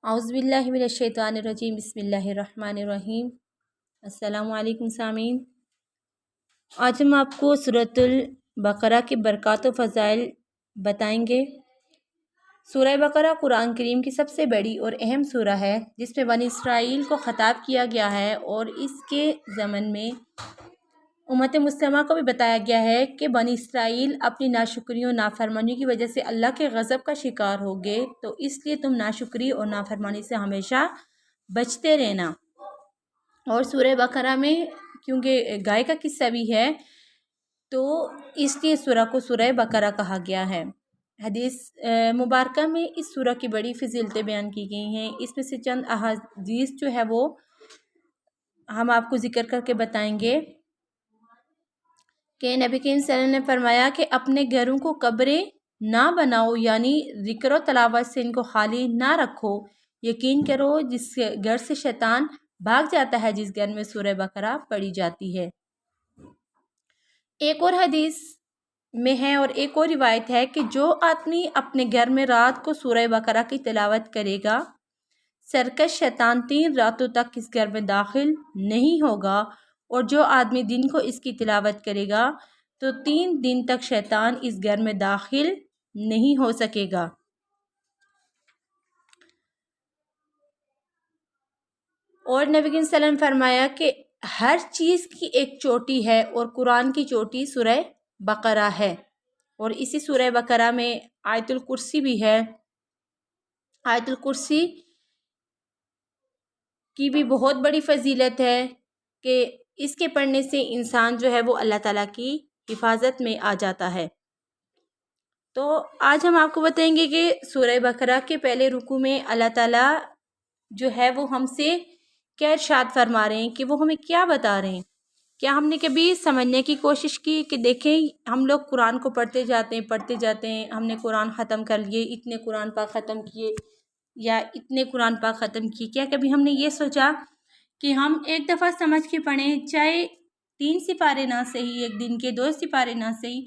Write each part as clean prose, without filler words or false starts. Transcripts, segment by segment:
औज़ुबिल्लाहि मिनश्शैतानिर्रजीम बिस्मिल्लाहिर्रहमानिर्रहीम। अस्सलामु अलैकुम सामीन। आज हम आपको सूरतुल बकरा के बरक़ात व फ़ज़ाइल बताएंगे। सूरह बकरा कुरान करीम की सबसे बड़ी और अहम सूरह है जिसमें बनी इसराइल को ख़िताब किया गया है और इसके ज़मन में उम्मत मुस्लिमा को भी बताया गया है कि बनी इसराइल अपनी नाशुक्रियों नाफरमानी की वजह से अल्लाह के गज़ब का शिकार हो गए, तो इसलिए तुम नाशुक्री और नाफरमानी से हमेशा बचते रहना। और सूरह बकरा में क्योंकि गाय का किस्सा भी है तो इसलिए सूरह को सूरह बकरा कहा गया है। हदीस मुबारका में इस सूरह की बड़ी फ़ज़ीलतें बयान की गई हैं। इसमें से चंद अहादीस जो है वो हम आपको ज़िक्र करके बताएंगे कि नबी करीम सल्लल्लाहु अलैहि वसल्लम ने फरमाया कि अपने घरों को कब्रें ना बनाओ, यानी ज़िक्र तलावत से इनको खाली ना रखो। यकीन करो जिस घर से शैतान भाग जाता है, जिस घर में सूरह बकरा पढ़ी जाती है। एक और हदीस में है और एक और रिवायत है कि जो आदमी अपने घर में रात को सूरह बकरा की तिलावत करेगा, सरकश शैतान 3 रातों तक इस घर में दाखिल नहीं होगा, और जो आदमी दिन को इसकी तिलावत करेगा तो 3 दिन तक शैतान इस घर में दाखिल नहीं हो सकेगा। और नबी सल्लल्लाहु अलैहि वसल्लम फरमाया कि हर चीज़ की एक चोटी है और कुरान की चोटी सूरह बकरा है। और इसी सूरह बकरा में आयतुल कुर्सी भी है। आयतुल कुर्सी की भी बहुत बड़ी फ़जीलत है कि इसके पढ़ने से इंसान जो है वो अल्लाह ताला की हिफाजत में आ जाता है। तो आज हम आपको बताएंगे कि सूरह बकरा के पहले रुकू में अल्लाह ताला जो है वो हमसे क्या इरशाद फरमा रहे हैं, कि वो हमें क्या बता रहे हैं। क्या हमने कभी समझने की कोशिश की कि देखें हम लोग कुरान को पढ़ते जाते हैं, हमने कुरान ख़त्म कर लिए, इतने कुरान पाक ख़त्म किए या इतने कुरान पाक ख़त्म किए, क्या कभी हमने ये सोचा कि हम एक दफ़ा समझ के पढ़ें, चाहे 3 सिपारे ना सही, एक दिन के 2 सिपारे ना सही,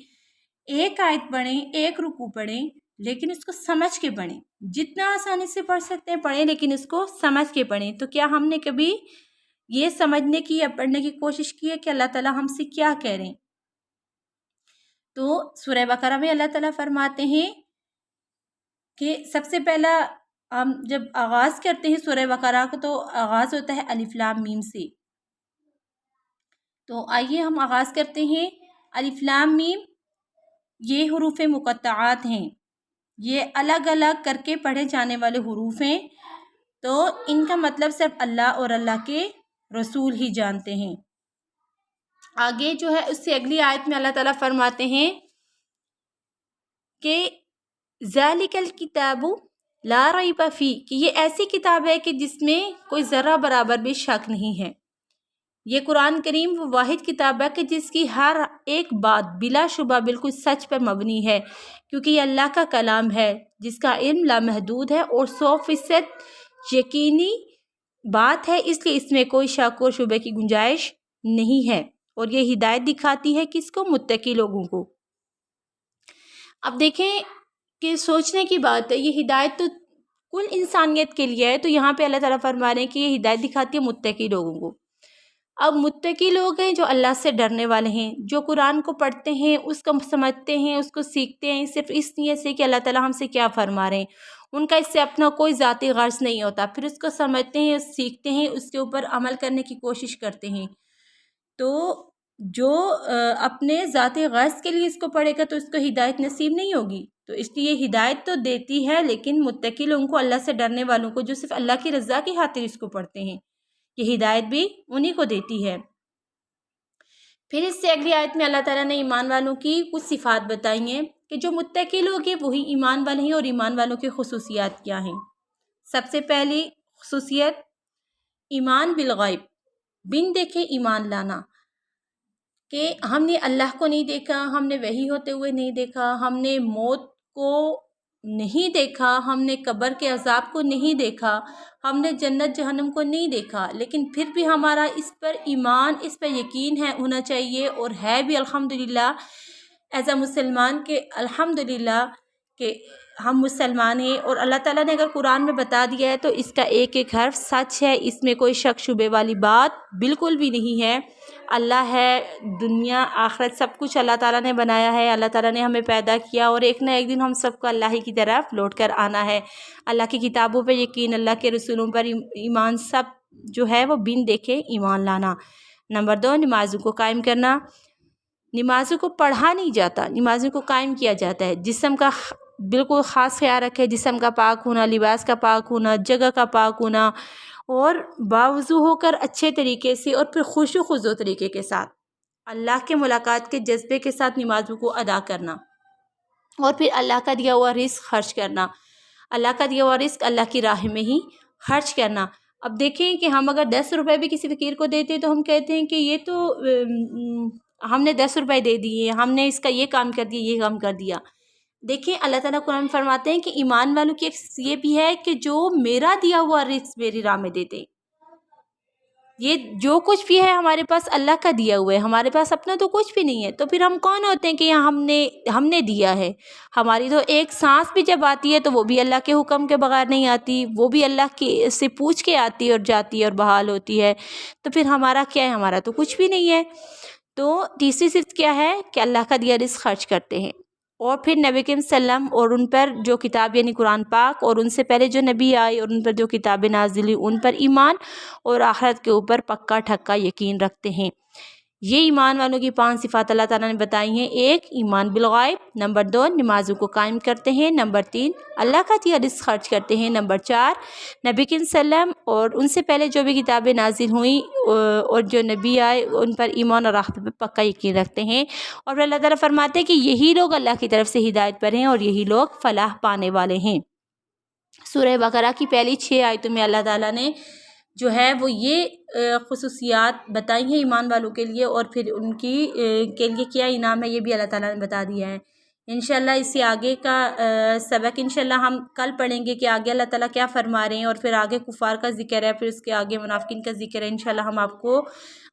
एक आयत पढ़ें, एक रुकू पढ़ें, लेकिन उसको समझ के पढ़ें। जितना आसानी से पढ़ सकते हैं पढ़ें, लेकिन उसको समझ के पढ़ें। तो क्या हमने कभी ये समझने की या पढ़ने की कोशिश की है कि अल्लाह ताला हमसे क्या कह रहे हैं। तो सूरह बकरा में अल्लाह ताला फरमाते हैं कि सबसे पहला हम जब आगाज़ करते हैं सूरह बकरा का तो आगाज़ होता है अलिफ लाम मीम से। तो आइए हम आगाज़ करते हैं। अलिफ लाम मीम ये हुरूफ मुक़त्तआत हैं, ये अलग अलग करके पढ़े जाने वाले हुरूफ हैं। तो इनका मतलब सिर्फ अल्लाह और अल्लाह के रसूल ही जानते हैं। आगे जो है उससे अगली आयत में अल्लाह ताला फरमाते हैं कि ज़ालिकल किताबु ला रैब फी, कि ये ऐसी किताब है कि जिसमें कोई ज़रा बराबर भी शक नहीं है। ये कुरान करीम वो वाहिद किताब है कि जिसकी हर एक बात बिलाशुबा बिल्कुल सच पर मबनी है, क्योंकि ये अल्लाह का कलाम है जिसका इल्म लामहदूद है और 100% यकीनी बात है, इसलिए इसमें कोई शक और शुबे की गुंजाइश नहीं है। और ये हिदायत दिखाती है किसको? मुत्तकी लोगों को। अब देखें कि सोचने की बात है, ये हिदायत तो कुल इंसानियत के लिए है। तो यहाँ पे अल्लाह ताला फरमा रहे हैं कि ये हिदायत दिखाती है मुत्तकी लोगों को। अब मुत्तकी लोग हैं जो अल्लाह से डरने वाले हैं, जो कुरान को पढ़ते हैं, उसको समझते हैं, उसको सीखते हैं, सिर्फ इस नीयत से कि अल्लाह ताला हमसे क्या फरमा रहे हैं। उनका इससे अपना कोई ज़ाती गर्ज़ नहीं होता, फिर उसको समझते हैं, सीखते हैं, उसके ऊपर अमल करने की कोशिश करते हैं। तो जो अपने ज़ाती गर्ज़ के लिए इसको पढ़ेगा तो उसको हिदायत नसीब नहीं होगी। तो इसलिए हिदायत तो देती है, लेकिन मुत्तकी लोगों को, अल्लाह से डरने वालों को, जो सिर्फ अल्लाह की रज़ा की खातिर इसको पढ़ते हैं, ये हिदायत भी उन्हीं को देती है। फिर इससे अगली आयत में अल्लाह ताला ने ईमान वालों की कुछ सिफ़ात बताई हैं कि जो मुत्तकी लोग हैं वही ईमान वाले हैं। और ईमान वालों की खुसूसियात क्या हैं? सबसे पहली खुसूसियत ईमान बिल गैब, बिन देखे ईमान लाना, कि हमने अल्लाह को नहीं देखा, हमने वही होते हुए नहीं देखा, हमने मौत को नहीं देखा, हमने कब्र के अज़ाब को नहीं देखा, हमने जन्नत जहन्नम को नहीं देखा, लेकिन फिर भी हमारा इस पर ईमान, इस पर यकीन है होना चाहिए। और है भी अल्हम्दुलिल्लाह एज़ अ मुसलमान के अल्हम्दुलिल्लाह के ہم مسلمان ہیں اور اللہ تعالیٰ نے اگر قرآن میں بتا دیا ہے تو اس کا ایک ایک حرف سچ ہے، اس میں کوئی شک شبے والی بات بالکل بھی نہیں ہے۔ اللہ ہے، دنیا آخرت سب کچھ اللہ تعالیٰ نے بنایا ہے، اللہ تعالیٰ نے ہمیں پیدا کیا اور ایک نہ ایک دن ہم سب کو اللہ ہی کی طرف لوٹ کر آنا ہے۔ اللہ کی کتابوں پہ یقین، اللہ کے رسولوں پر ایمان، سب جو ہے وہ بن دیکھے ایمان لانا۔ نمبر 2، نمازوں کو قائم کرنا۔ نمازوں کو پڑھا نہیں جاتا، نمازوں کو قائم کیا جاتا ہے۔ جسم کا بالکل خاص خیال رکھے، جسم کا پاک ہونا، لباس کا پاک ہونا، جگہ کا پاک ہونا، اور باوضو ہو کر اچھے طریقے سے اور پھر خشوع و خضوع طریقے کے ساتھ اللہ کے ملاقات کے جذبے کے ساتھ نمازوں کو ادا کرنا، اور پھر اللہ کا دیا ہوا رزق خرچ کرنا۔ اللہ کا دیا ہوا رزق اللہ کی راہ میں ہی خرچ کرنا۔ اب دیکھیں کہ ہم اگر 10 روپے بھی کسی فقیر کو دیتے ہیں تو ہم کہتے ہیں کہ یہ تو ہم نے 10 روپے دے دیے، ہم نے اس کا یہ کام کر دیا، یہ کام کر دیا۔ دیکھیں اللہ تعالیٰ قرآن میں فرماتے ہیں کہ ایمان والوں کی ایک یہ بھی ہے کہ جو میرا دیا ہوا رزق میری راہ میں دیتے ہیں۔ یہ جو کچھ بھی ہے ہمارے پاس اللہ کا دیا ہوا ہے، ہمارے پاس اپنا تو کچھ بھی نہیں ہے، تو پھر ہم کون ہوتے ہیں کہ ہم نے دیا ہے؟ ہماری تو ایک سانس بھی جب آتی ہے تو وہ بھی اللہ کے حکم کے بغیر نہیں آتی، وہ بھی اللہ کے سے پوچھ کے آتی اور جاتی ہے اور بحال ہوتی ہے، تو پھر ہمارا کیا ہے؟ ہمارا تو کچھ بھی نہیں ہے۔ تو تیسری صفت کیا ہے کہ اللہ کا دیا رزق خرچ کرتے ہیں، اور پھر نبی کریم صلی اللہ علیہ وسلم اور ان پر جو کتاب یعنی قرآن پاک اور ان سے پہلے جو نبی آئے اور ان پر جو کتابیں نازل ہوئی ان پر ایمان، اور آخرت کے اوپر پکا ٹھکا یقین رکھتے ہیں۔ یہ ایمان والوں کی 5 صفات اللہ تعالیٰ نے بتائی ہیں۔ 1، ایمان بالغیب۔ نمبر 2، نمازوں کو قائم کرتے ہیں۔ نمبر 3، اللہ کا دیا رزق خرچ کرتے ہیں۔ نمبر 4، نبی کریم صلی اللہ علیہ وسلم اور ان سے پہلے جو بھی کتابیں نازل ہوئیں اور جو نبی آئے ان پر ایمان اور آخرت پہ پکا یقین رکھتے ہیں۔ اور پھر اللہ تعالیٰ فرماتے ہیں کہ یہی لوگ اللہ کی طرف سے ہدایت پر ہیں اور یہی لوگ فلاح پانے والے ہیں۔ سورہ بقرہ کی پہلی 6 آیتوں میں اللہ تعالیٰ نے جو ہے وہ یہ خصوصیات بتائی ہیں ایمان والوں کے لیے، اور پھر ان کی کے لیے کیا انعام ہے یہ بھی اللہ تعالیٰ نے بتا دیا ہے۔ انشاءاللہ اس سے آگے کا سبق انشاءاللہ ہم کل پڑھیں گے کہ آگے اللہ تعالیٰ کیا فرما رہے ہیں، اور پھر آگے کفار کا ذکر ہے، پھر اس کے آگے منافقین کا ذکر ہے۔ انشاءاللہ ہم آپ کو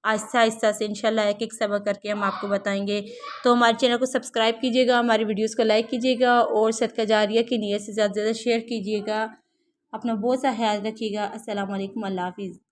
آہستہ آہستہ سے انشاءاللہ ایک ایک سبق کر کے ہم آپ کو بتائیں گے۔ تو ہمارے چینل کو سبسکرائب کیجیے گا، ہماری ویڈیوز کو لائک کیجیے گا، اور صدقہ جاریہ کی نیت سے زیادہ سے زیادہ شیئر کیجیے گا۔ اپنا بہت سا خیال رکھیے گا۔ السلام علیکم، اللہ حافظ۔